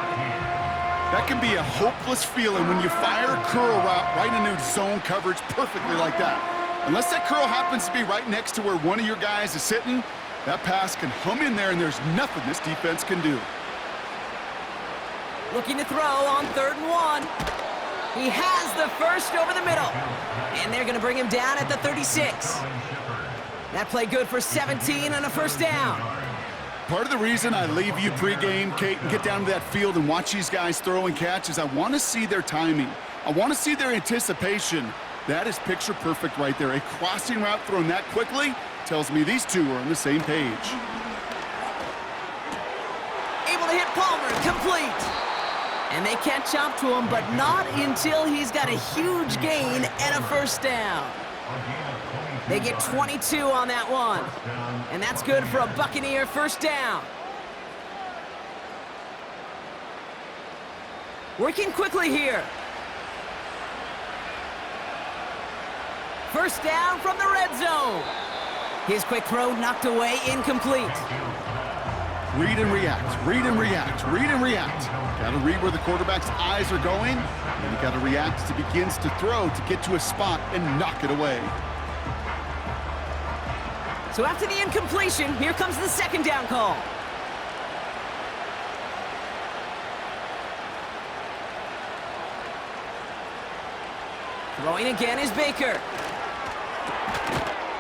That can be a hopeless feeling when you fire a curl route right into zone coverage perfectly like that. Unless that curl happens to be right next to where one of your guys is sitting, that pass can hum in there and there's nothing this defense can do. Looking to throw on 3rd and 1. He has the first over the middle. And they're going to bring him down at the 36. That play good for 17 and a first down. Part of the reason I leave you pregame, Kate, and get down to that field and watch these guys throw and catch is I want to see their timing. I want to see their anticipation. That is picture perfect right there. A crossing route thrown that quickly tells me these two are on the same page. Able to hit Palmer, complete. And they catch up to him, but not until he's got a huge gain and a first down. They get 22 on that one. And that's good for a Buccaneer first down. Working quickly here. First down from the red zone. His quick throw knocked away, incomplete. Read and react, read and react, read and react. Got to read where the quarterback's eyes are going, and you got to react as he begins to throw to get to a spot and knock it away. So after the incompletion, here comes the second down call. Throwing again is Baker.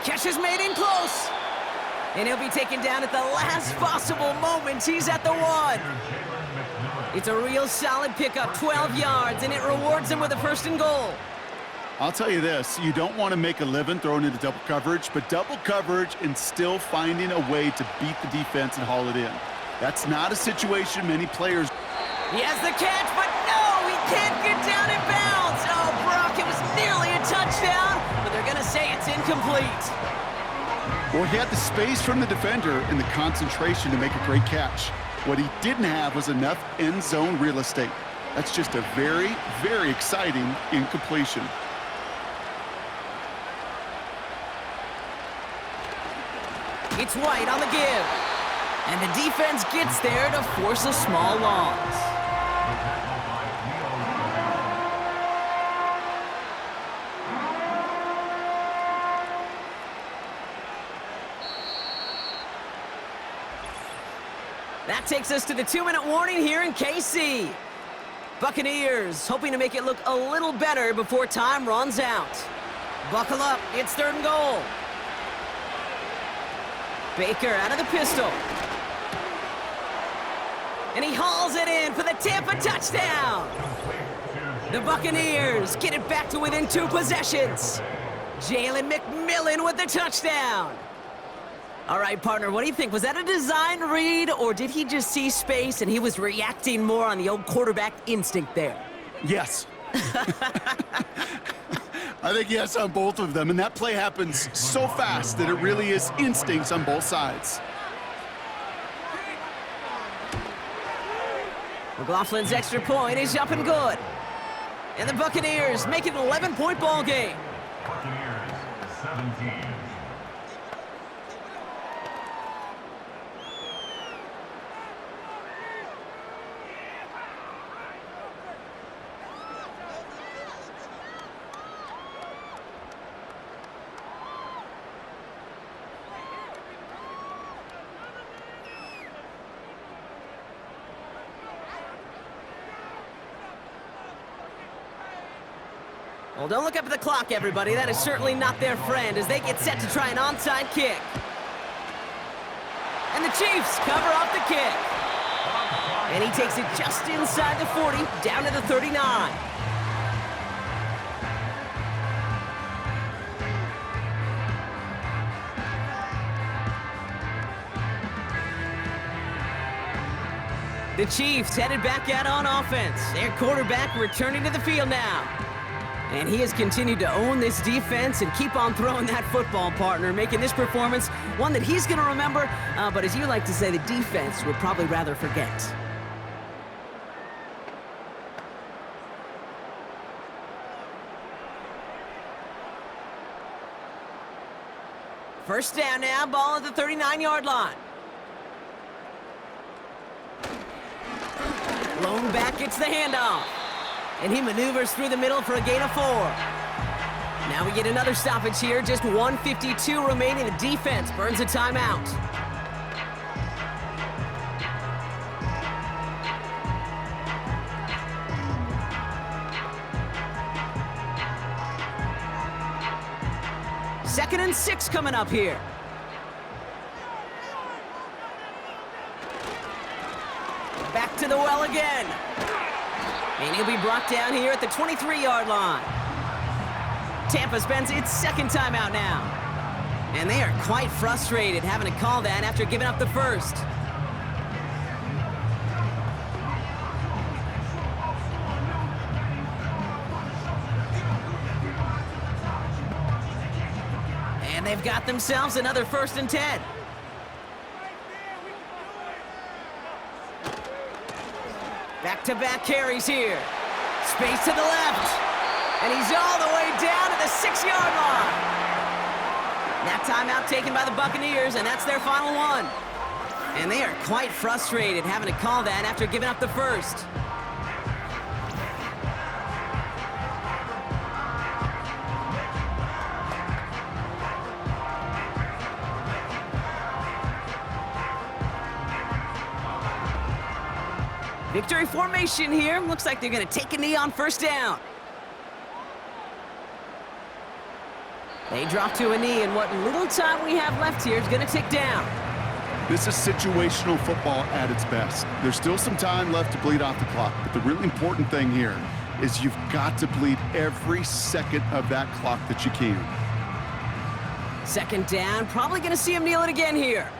Catch is made in close. And he'll be taken down at the last possible moment. He's at the 1. It's a real solid pickup, 12 yards, and it rewards him with a first and goal. I'll tell you this, you don't want to make a living throwing into double coverage, but double coverage and still finding a way to beat the defense and haul it in. That's not a situation many players... He has the catch, but no, he can't get down in bounds. Oh, Brock, it was nearly a touchdown, but they're going to say it's incomplete. Well, he had the space from the defender and the concentration to make a great catch. What he didn't have was enough end zone real estate. That's just a very, very exciting incompletion. It's White on the give. And the defense gets there to force a small loss. That takes us to the 2-minute warning here in KC. Buccaneers hoping to make it look a little better before time runs out. Buckle up, it's 3rd and goal. Baker out of the pistol. And he hauls it in for the Tampa touchdown. The Buccaneers get it back to within 2 possessions. Jalen McMillan with the touchdown. All right, partner, what do you think? Was that a design read, or did he just see space and he was reacting more on the old quarterback instinct there? Yes. I think yes on both of them, and that play happens so fast that it really is instincts on both sides. McLaughlin's extra point is up and good. And the Buccaneers make it an 11-point ball game. Buccaneers 17. Well, don't look up at the clock, everybody. That is certainly not their friend as they get set to try an onside kick. And the Chiefs cover off the kick. And he takes it just inside the 40, down to the 39. The Chiefs headed back out on offense. Their quarterback returning to the field now. And he has continued to own this defense and keep on throwing that football, partner, making this performance one that he's going to remember, but as you like to say, the defense would probably rather forget. First down now, ball at the 39-yard line. Lone back gets the handoff. And he maneuvers through the middle for a gain of 4. Now we get another stoppage here. Just 1:52 remaining. The defense burns a timeout. Second and 6 coming up here. Back to the well again. And he'll be brought down here at the 23-yard line. Tampa spends its second timeout now. And they are quite frustrated having to call that after giving up the first. And they've got themselves another 1st and 10. Back-to-back carries here. Space to the left. And he's all the way down to the 6-yard line. That timeout taken by the Buccaneers, and that's their final one. And they are quite frustrated having to call that after giving up the first. Victory formation here. Looks like they're going to take a knee on first down. They drop to a knee, and what little time we have left here is going to tick down. This is situational football at its best. There's still some time left to bleed off the clock, but the really important thing here is you've got to bleed every second of that clock that you can. Second down. Probably going to see him kneel it again here.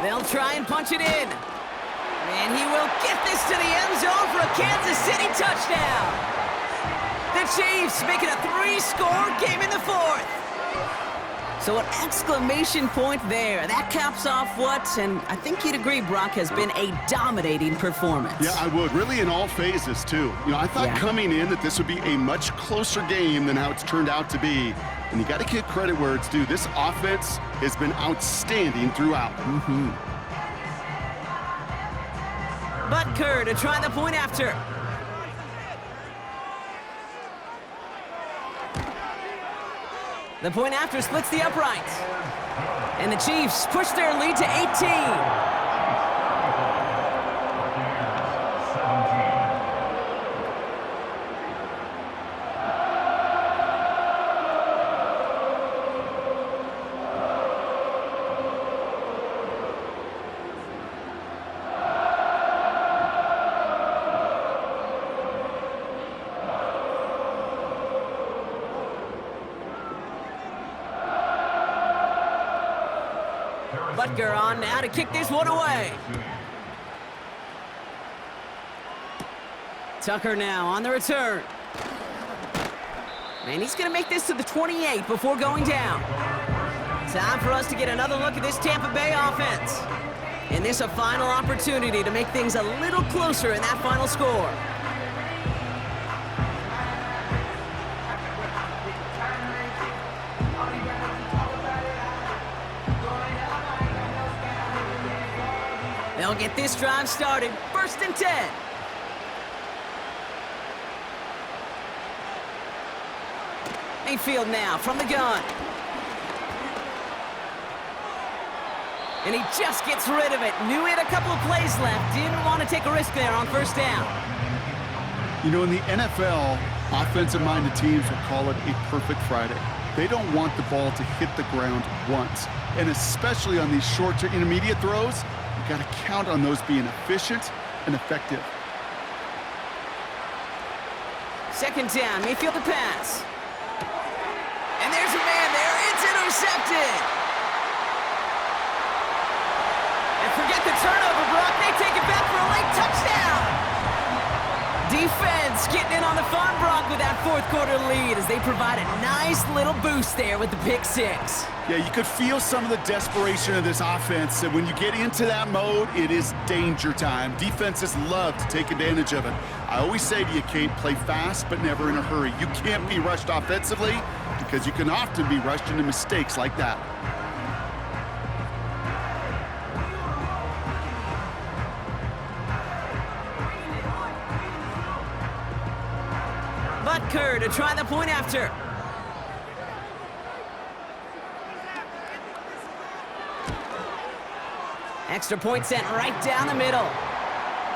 They'll try and punch it in. And he will get this to the end zone for a Kansas City touchdown. The Chiefs making a 3-score game in the 4th. So an exclamation point there. That caps off what, and I think you'd agree, Brock, has been a dominating performance. Yeah, I would. Really in all phases, too. You know, I thought coming in that this would be a much closer game than how it's turned out to be. And you got to give credit where it's due. This offense has been outstanding throughout. Butker to try the point after. The point after splits the uprights. And the Chiefs push their lead to 18. Butker on now to kick this one away. Tucker now on the return. And he's going to make this to the 28 before going down. Time for us to get another look at this Tampa Bay offense. And this a final opportunity to make things a little closer in that final score. They'll get this drive started. 1st and 10. Mayfield now from the gun. And he just gets rid of it. Knew he had a couple of plays left. Didn't want to take a risk there on first down. You know, in the NFL, offensive-minded teams will call it a perfect Friday. They don't want the ball to hit the ground once. And especially on these short to intermediate throws, you got to count on those being efficient and effective. Second down, Mayfield to pass. And there's a man there. It's intercepted. And forget the turnover, Brock. They take it back for a late touchdown. Defense getting in on the fun, Brock, with that fourth quarter lead as they provide a nice little boost there with the pick six. Yeah, you could feel some of the desperation of this offense, and when you get into that mode, it is danger time. Defenses love to take advantage of it. I always say to you, Kate, play fast but never in a hurry. You can't be rushed offensively because you can often be rushed into mistakes like that. Butker to try the point after. Extra point sent right down the middle.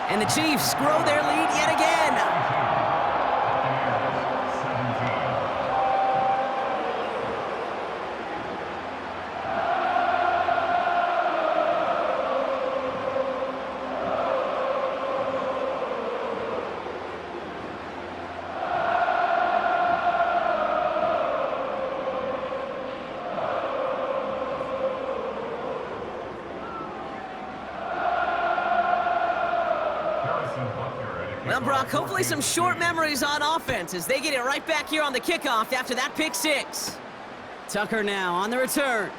And the Chiefs grow their lead yet again. Well, Brock, hopefully some short memories on offense as they get it right back here on the kickoff after that pick six. Tucker now on the return.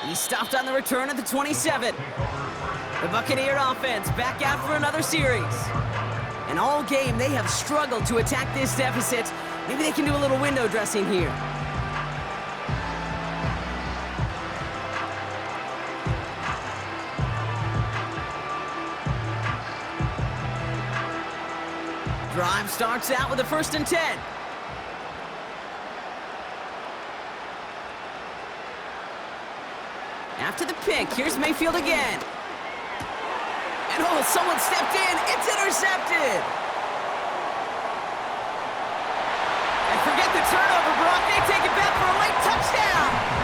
He's stopped on the return at the 27. The Buccaneer offense back out for another series. And all game, they have struggled to attack this deficit. Maybe they can do a little window dressing here. Drive starts out with a 1st and 10. After the pick, here's Mayfield again. And oh, someone stepped in. It's intercepted. And forget the turnover, Brock. They take it back for a late touchdown.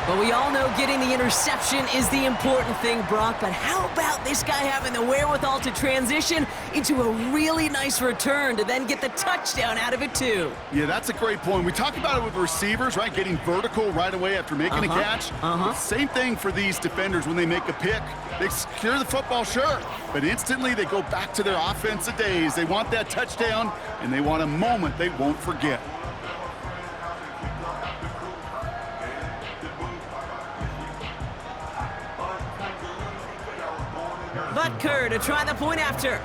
But we all know getting the interception is the important thing, Brock. But how about this guy having the wherewithal to transition into a really nice return to then get the touchdown out of it, too? Yeah, that's a great point. We talk about it with receivers, right? Getting vertical right away after making a catch. Same thing for these defenders when they make a pick. They secure the football, sure, but instantly they go back to their offensive days. They want that touchdown, and they want a moment they won't forget. Butker to try the point after.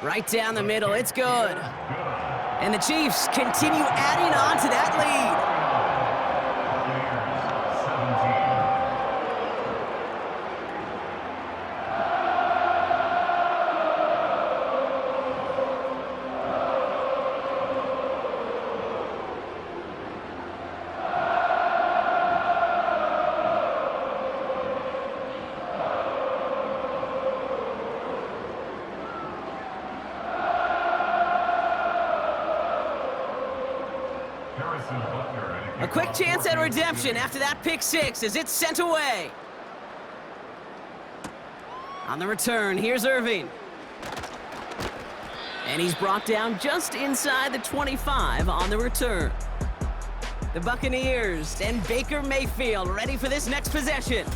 Right down the middle, it's good. And the Chiefs continue adding on to that lead. A quick chance at redemption after that pick six as it's sent away. On the return, here's Irving. And he's brought down just inside the 25 on the return. The Buccaneers and Baker Mayfield ready for this next possession.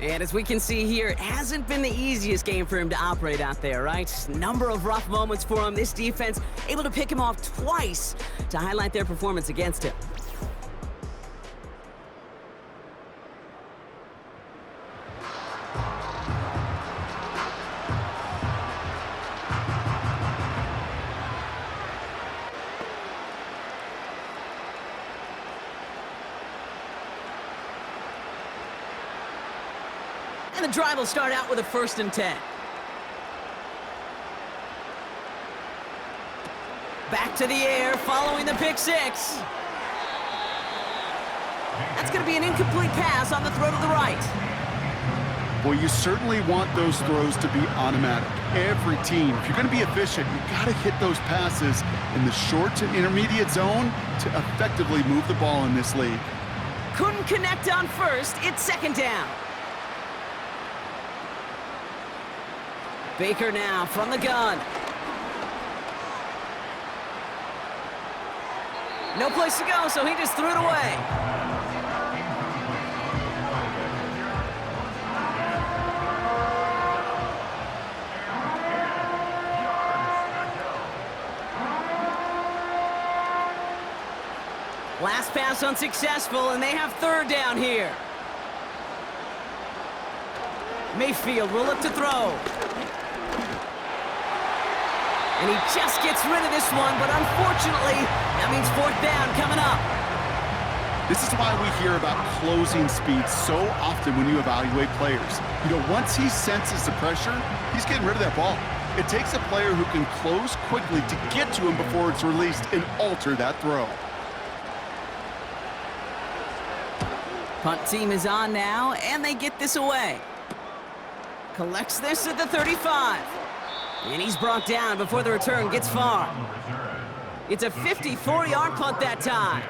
And as we can see here, it hasn't been the easiest game for him to operate out there, right? Number of rough moments for him. This defense able to pick him off twice to highlight their performance against him. And the drive will start out with a 1st and 10. Back to the air following the pick six. That's going to be an incomplete pass on the throw to the right. Well, you certainly want those throws to be automatic. Every team, if you're going to be efficient, you got to hit those passes in the short to intermediate zone to effectively move the ball in this league. Couldn't connect on first. It's 2nd down. Baker now from the gun. No place to go, so he just threw it away. Last pass unsuccessful, and they have third down here. Mayfield will look to throw. And he just gets rid of this one, but unfortunately, that means fourth down coming up. This is why we hear about closing speed so often when you evaluate players. You know, once he senses the pressure, he's getting rid of that ball. It takes a player who can close quickly to get to him before it's released and alter that throw. Punt team is on now, and they get this away. Collects this at the 35. And he's brought down before the return gets far. It's a 54-yard punt that time.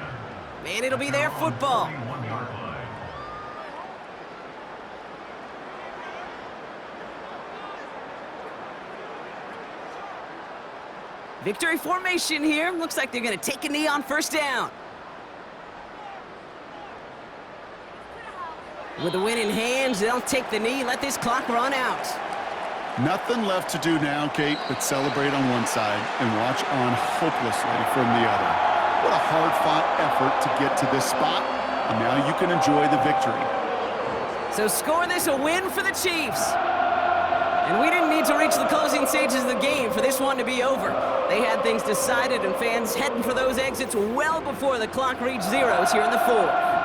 And it'll be their football. Victory formation here. Looks like they're going to take a knee on first down. With the win in hands, they'll take the knee, let this clock run out. Nothing left to do now, Kate, but celebrate on one side and watch on hopelessly from the other. What a hard-fought effort to get to this spot, and now you can enjoy the victory. So score this a win for the Chiefs. And we didn't need to reach the closing stages of the game for this one to be over. They had things decided and fans heading for those exits well before the clock reached zeros here in the fourth.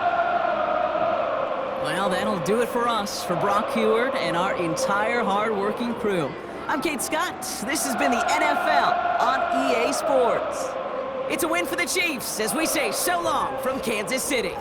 Well, that'll do it for us, for Brock Heward and our entire hard-working crew. I'm Kate Scott. This has been the NFL on EA Sports. It's a win for the Chiefs as we say so long from Kansas City.